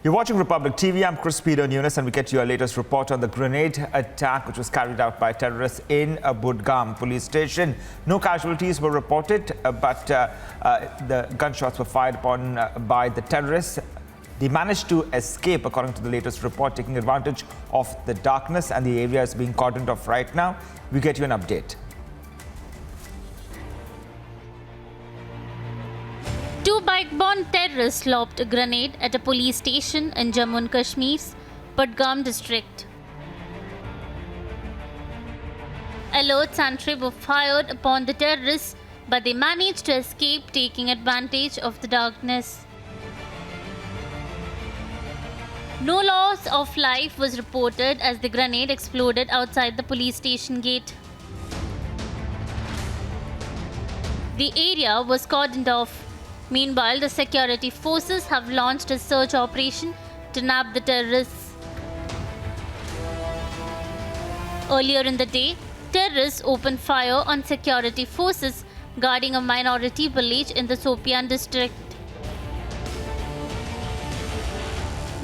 You're watching Republic TV. I'm Chris Peter Nunes, and we get your latest report on the grenade attack which was carried out by terrorists in Budgam police station. No casualties were reported, but the gunshots were fired upon by the terrorists. They managed to escape, according to the latest report, taking advantage of the darkness, and the area is being cordoned off right now. We get you an update. Two bike-bound terrorists lobbed a grenade at a police station in Jammu and Kashmir's Budgam district. Alerts and trip were fired upon the terrorists, but they managed to escape, taking advantage of the darkness. No loss of life was reported as the grenade exploded outside the police station gate. The area was cordoned off. Meanwhile, the security forces have launched a search operation to nab the terrorists. Earlier in the day, terrorists opened fire on security forces guarding a minority village in the Sopian district.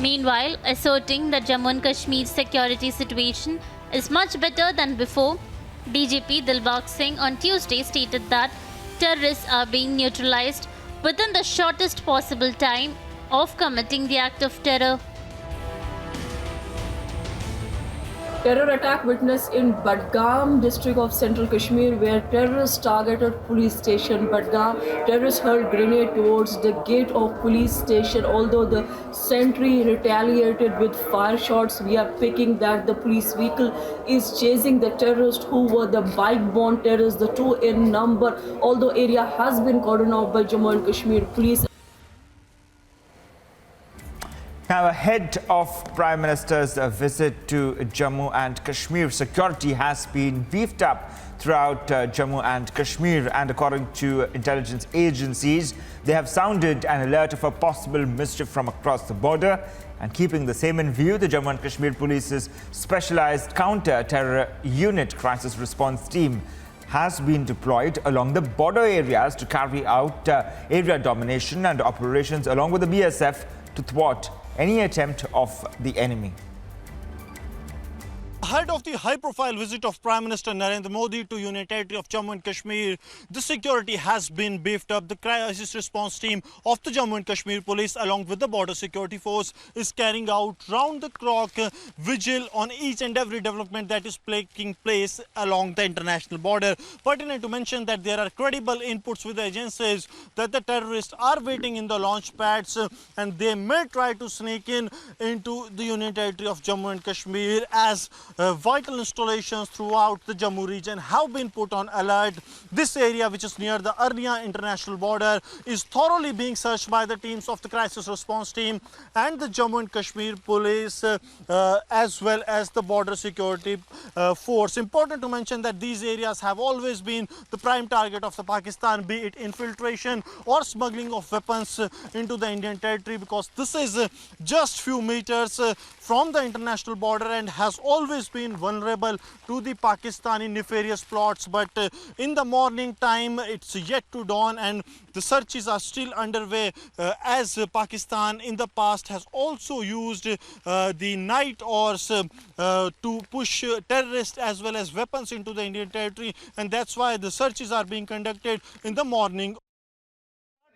Meanwhile, asserting that Jammu and Kashmir's security situation is much better than before, DGP Dilbagh Singh on Tuesday stated that terrorists are being neutralized within the shortest possible time of committing the act of terror. Terror attack witnessed in Budgam district of Central Kashmir, where terrorists targeted police station Budgam. Terrorists hurled grenade towards the gate of police station. Although the sentry retaliated with fire shots, we are picking that the police vehicle is chasing the terrorists who were the bike-bound terrorists, the two in number. Although area has been cordoned off by Jammu and Kashmir police. Now, ahead of Prime Minister's visit to Jammu and Kashmir, security has been beefed up throughout Jammu and Kashmir, and according to intelligence agencies, they have sounded an alert of a possible mischief from across the border. And keeping the same in view, the Jammu and Kashmir Police's specialized counter-terror unit crisis response team has been deployed along the border areas to carry out area domination and operations along with the BSF to thwart any attempt of the enemy. Ahead of the high-profile visit of Prime Minister Narendra Modi to Union Territory of Jammu and Kashmir, the security has been beefed up. The crisis response team of the Jammu and Kashmir Police, along with the Border Security Force, is carrying out round-the-clock vigil on each and every development that is taking place along the international border. Pertinent to mention that there are credible inputs with the agencies that the terrorists are waiting in the launch pads and they may try to sneak into the Union Territory of Jammu and Kashmir as vital installations throughout the Jammu region have been put on alert. This area, which is near the Arnia international border, is thoroughly being searched by the teams of the crisis response team and the Jammu and Kashmir police, as well as the border security force. Important to mention that these areas have always been the prime target of the Pakistan, be it infiltration or smuggling of weapons into the Indian territory, because this is just few meters from the international border and has always been vulnerable to the Pakistani nefarious plots. But in the morning time, it's yet to dawn and the searches are still underway, as Pakistan in the past has also used the night hours to push terrorists as well as weapons into the Indian territory, and that's why the searches are being conducted in the morning.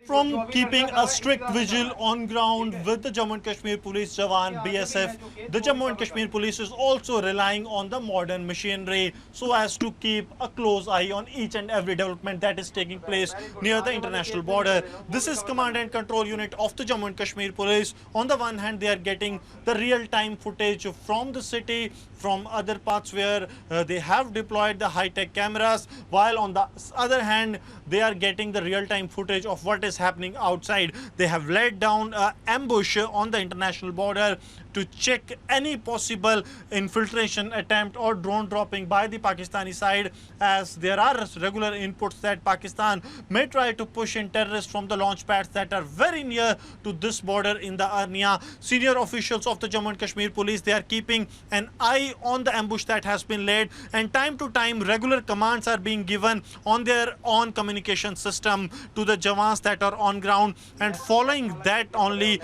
From keeping a strict vigil on ground with the Jammu and Kashmir Police Jawan, BSF, the Jammu and Kashmir Police is also relying on the modern machinery so as to keep a close eye on each and every development that is taking place near the international border. This is Command and Control Unit of the Jammu and Kashmir Police. On the one hand, they are getting the real-time footage from the city, from other parts where they have deployed the high-tech cameras, while on the other hand, they are getting the real-time footage of what is happening outside. They have laid down an ambush on the international border to check any possible infiltration attempt or drone dropping by the Pakistani side, as there are regular inputs that Pakistan may try to push in terrorists from the launch pads that are very near to this border in the Arnia. Senior officials of the Jammu and Kashmir police, they are keeping an eye on the ambush that has been laid, and time to time regular commands are being given on their own communication system to the Jawans that are on ground, and following that only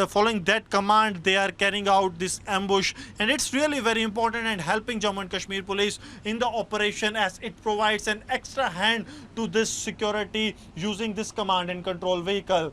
following that command they are carrying out this ambush. And it's really very important and helping Jammu and Kashmir police in the operation, as it provides an extra hand to this security using this command and control vehicle.